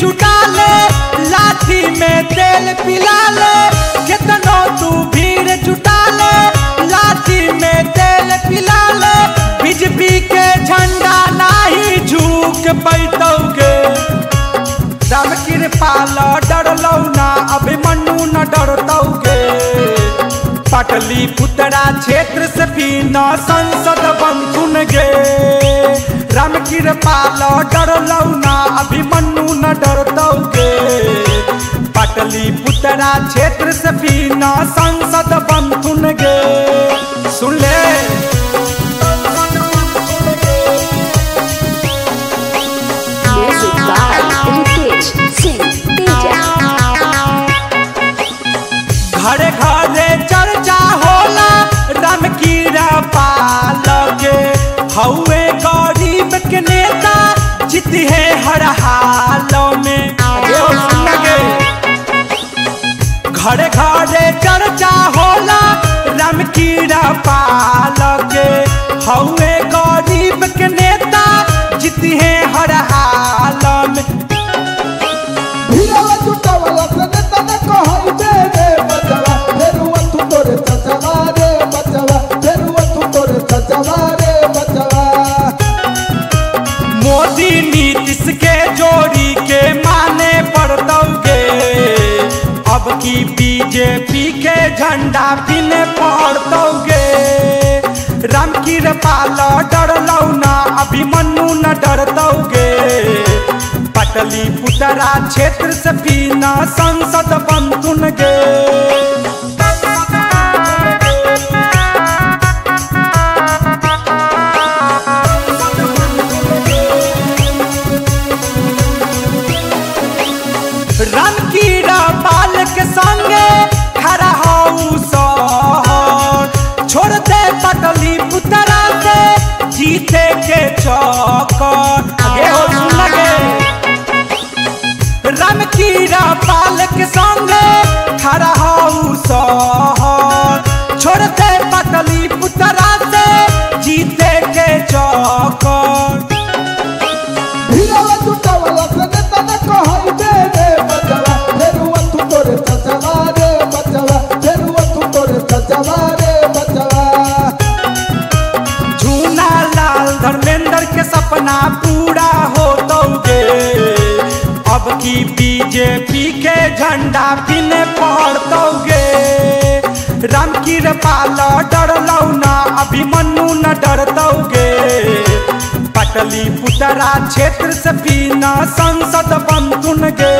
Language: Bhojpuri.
जुटा ले, लाठी में तेल पिला ले, कितनो तू भीड़ जुटा ले, लाठी में तेल पिला ले, बीजेपी के झंडा नाही झुक बैठोगे। राम कृपाल डरलौ ना अभिमन्यु न डरतौगे। पाटलिपुत्रा क्षेत्र से भी न संसद बनथुन गे। राम कृपाल डरलौ ना अभिमन्यु न डरतौगे। पाटलिपुत्रा क्षेत्र से भी न संसद बनथुन गे। सुन ले घरे घरे चर्चा होला राम कृपाल के। हौवे गरीब के नेता जीती है हर हाल में। घरे घरे चर्चा होला राम कृपाल के। हौवे गरीब के नेता जीती है हर हाल में। मोदी नीतीश के जोड़ी के माने पड़तौगे। अब की बीजेपी के झंडा पिने पड़तौगे। राम कृपाल डरलौ ना अभिमन्यु न डरतौगे। पाटलिपुत्रा क्षेत्र से भी न संसद बनथुन गे। राम कृपाल के संगे खड़ा हऊ शहर। छोड़ दे पाटलिपुत्रा से जीते के चक्कर। आगे हो सुन लगे। राम कृपाल के संगे खड़ा हऊ शहर। छोड़ दे पाटलिपुत्रा से जीते के चक्कर। झूना लाल धर्मेंद्र के सपना पूरा होतौगे। अब की बीजेपी के झंडा पिने पड़तौगे। राम कृपाल डरलौ ना अभिमन्यु न डरतौगे। पाटलिपुत्रा क्षेत्र से भी न संसद बनथुन गे।